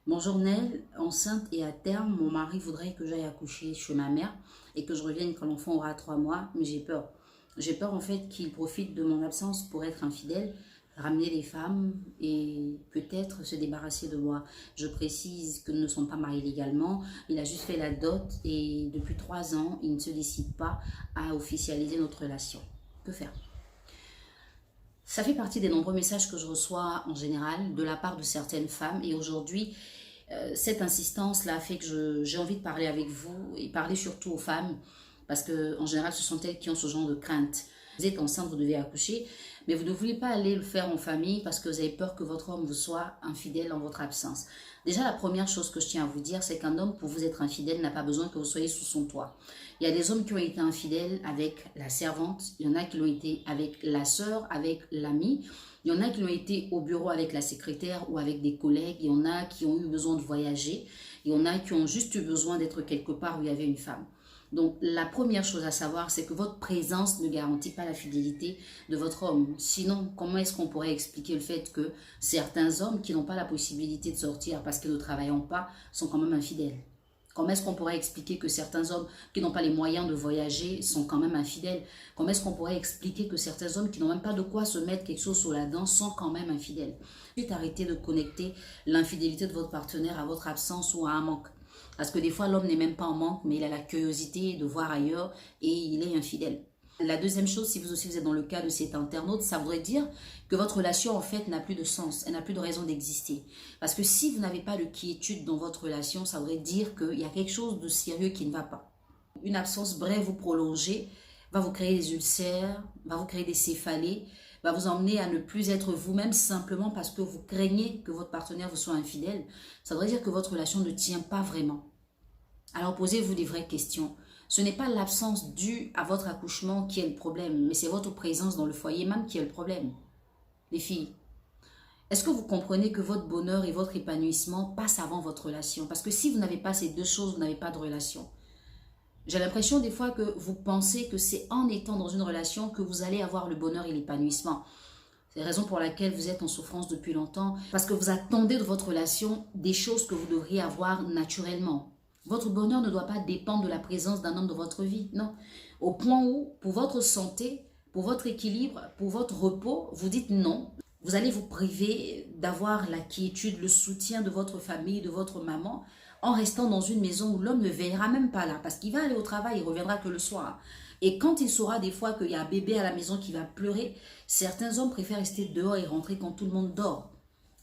Bonjour Nel, enceinte et à terme, mon mari voudrait que j'aille accoucher chez ma mère et que je revienne quand l'enfant aura 3 mois, mais j'ai peur. J'ai peur en fait qu'il profite de mon absence pour être infidèle, ramener des femmes et peut-être se débarrasser de moi. Je précise que nous ne sommes pas mariés légalement, il a juste fait la dot et depuis 3 ans, il ne se décide pas à officialiser notre relation. Que faire? Ça fait partie des nombreux messages que je reçois en général de la part de certaines femmes et aujourd'hui, cette insistance-là a fait que j'ai envie de parler avec vous et parler surtout aux femmes parce que en général, ce sont elles qui ont ce genre de crainte. Vous êtes enceinte, vous devez accoucher, mais vous ne voulez pas aller le faire en famille parce que vous avez peur que votre homme vous soit infidèle en votre absence. Déjà, la première chose que je tiens à vous dire, c'est qu'un homme, pour vous être infidèle, n'a pas besoin que vous soyez sous son toit. Il y a des hommes qui ont été infidèles avec la servante, il y en a qui l'ont été avec la sœur, avec l'ami, il y en a qui l'ont été au bureau avec la secrétaire ou avec des collègues, il y en a qui ont eu besoin de voyager, il y en a qui ont juste eu besoin d'être quelque part où il y avait une femme. Donc, la première chose à savoir, c'est que votre présence ne garantit pas la fidélité de votre homme. Sinon, comment est-ce qu'on pourrait expliquer le fait que certains hommes qui n'ont pas la possibilité de sortir parce qu'ils ne travaillent pas sont quand même infidèles? Comment est-ce qu'on pourrait expliquer que certains hommes qui n'ont pas les moyens de voyager sont quand même infidèles? Comment est-ce qu'on pourrait expliquer que certains hommes qui n'ont même pas de quoi se mettre quelque chose sous la dent sont quand même infidèles? Arrêtez de connecter l'infidélité de votre partenaire à votre absence ou à un manque. Parce que des fois, l'homme n'est même pas en manque, mais il a la curiosité de voir ailleurs et il est infidèle. La deuxième chose, si vous aussi vous êtes dans le cas de cet internaute, ça voudrait dire que votre relation en fait n'a plus de sens, elle n'a plus de raison d'exister. Parce que si vous n'avez pas de quiétude dans votre relation, ça voudrait dire qu'il y a quelque chose de sérieux qui ne va pas. Une absence brève ou prolongée va vous créer des ulcères, va vous créer des céphalées, va vous emmener à ne plus être vous-même simplement parce que vous craignez que votre partenaire vous soit infidèle. Ça voudrait dire que votre relation ne tient pas vraiment. Alors posez-vous des vraies questions. Ce n'est pas l'absence due à votre accouchement qui est le problème, mais c'est votre présence dans le foyer même qui est le problème. Les filles, est-ce que vous comprenez que votre bonheur et votre épanouissement passent avant votre relation? Parce que si vous n'avez pas ces deux choses, vous n'avez pas de relation. J'ai l'impression des fois que vous pensez que c'est en étant dans une relation que vous allez avoir le bonheur et l'épanouissement. C'est la raison pour laquelle vous êtes en souffrance depuis longtemps, parce que vous attendez de votre relation des choses que vous devriez avoir naturellement. Votre bonheur ne doit pas dépendre de la présence d'un homme dans votre vie, non. Au point où, pour votre santé, pour votre équilibre, pour votre repos, vous dites non. Vous allez vous priver d'avoir la quiétude, le soutien de votre famille, de votre maman, en restant dans une maison où l'homme ne veillera même pas là, parce qu'il va aller au travail, il reviendra que le soir. Et quand il saura des fois qu'il y a un bébé à la maison qui va pleurer, certains hommes préfèrent rester dehors et rentrer quand tout le monde dort.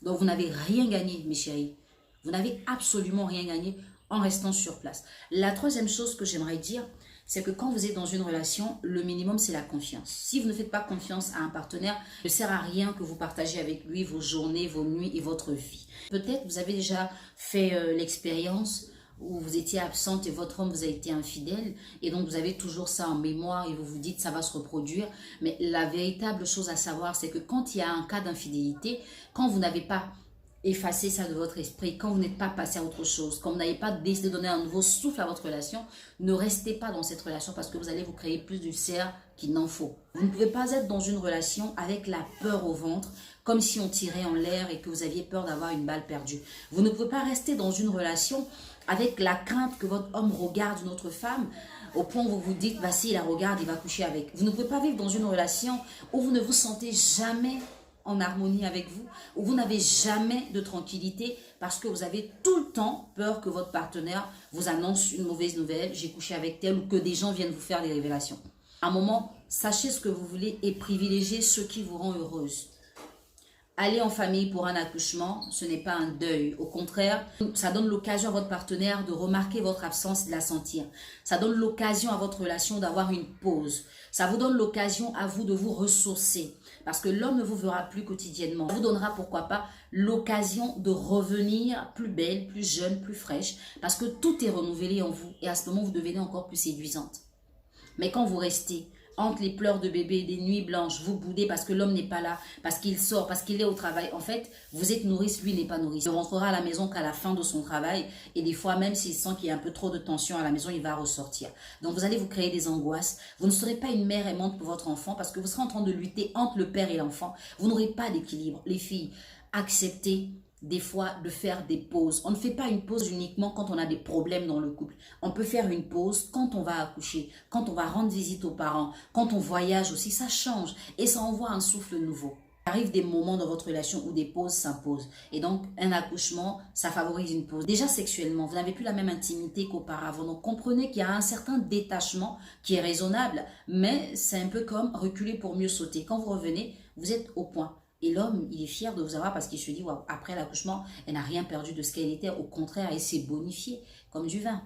Donc vous n'avez rien gagné, mes chéris. Vous n'avez absolument rien gagné en restant sur place. La troisième chose que j'aimerais dire, c'est que quand vous êtes dans une relation, le minimum, c'est la confiance. Si vous ne faites pas confiance à un partenaire, il ne sert à rien que vous partagez avec lui vos journées, vos nuits et votre vie. Peut-être vous avez déjà fait l'expérience où vous étiez absente et votre homme vous a été infidèle et donc vous avez toujours ça en mémoire et vous vous dites ça va se reproduire. Mais la véritable chose à savoir, c'est que quand il y a un cas d'infidélité, quand vous n'avez pas effacez ça de votre esprit, quand vous n'êtes pas passé à autre chose, quand vous n'avez pas décidé de donner un nouveau souffle à votre relation, ne restez pas dans cette relation parce que vous allez vous créer plus d'ulcères qu'il n'en faut. Vous ne pouvez pas être dans une relation avec la peur au ventre, comme si on tirait en l'air et que vous aviez peur d'avoir une balle perdue. Vous ne pouvez pas rester dans une relation avec la crainte que votre homme regarde une autre femme, au point où vous vous dites, bah, s'il la regarde, il va coucher avec. Vous ne pouvez pas vivre dans une relation où vous ne vous sentez jamais en harmonie avec vous, où vous n'avez jamais de tranquillité parce que vous avez tout le temps peur que votre partenaire vous annonce une mauvaise nouvelle, j'ai couché avec tel, ou que des gens viennent vous faire des révélations. À un moment, sachez ce que vous voulez et privilégiez ce qui vous rend heureuse. Aller en famille pour un accouchement, ce n'est pas un deuil. Au contraire, ça donne l'occasion à votre partenaire de remarquer votre absence et de la sentir. Ça donne l'occasion à votre relation d'avoir une pause. Ça vous donne l'occasion à vous de vous ressourcer. Parce que l'homme ne vous verra plus quotidiennement. Ça vous donnera, pourquoi pas, l'occasion de revenir plus belle, plus jeune, plus fraîche. Parce que tout est renouvelé en vous. Et à ce moment, vous devenez encore plus séduisante. Mais quand vous restez entre les pleurs de bébé, des nuits blanches, vous boudez parce que l'homme n'est pas là, parce qu'il sort, parce qu'il est au travail. En fait, vous êtes nourrice, lui n'est pas nourrice. Il ne rentrera à la maison qu'à la fin de son travail. Et des fois, même s'il sent qu'il y a un peu trop de tension à la maison, il va ressortir. Donc, vous allez vous créer des angoisses. Vous ne serez pas une mère aimante pour votre enfant parce que vous serez en train de lutter entre le père et l'enfant. Vous n'aurez pas d'équilibre. Les filles, acceptez des fois de faire des pauses. On ne fait pas une pause uniquement quand on a des problèmes dans le couple. On peut faire une pause quand on va accoucher, quand on va rendre visite aux parents, quand on voyage aussi, ça change et ça envoie un souffle nouveau. Il arrive des moments dans votre relation où des pauses s'imposent. Et donc, un accouchement, ça favorise une pause. Déjà, sexuellement, vous n'avez plus la même intimité qu'auparavant. Donc, comprenez qu'il y a un certain détachement qui est raisonnable, mais c'est un peu comme reculer pour mieux sauter. Quand vous revenez, vous êtes au point. Et l'homme, il est fier de vous avoir parce qu'il se dit, wow, après l'accouchement, elle n'a rien perdu de ce qu'elle était. Au contraire, elle s'est bonifiée comme du vin.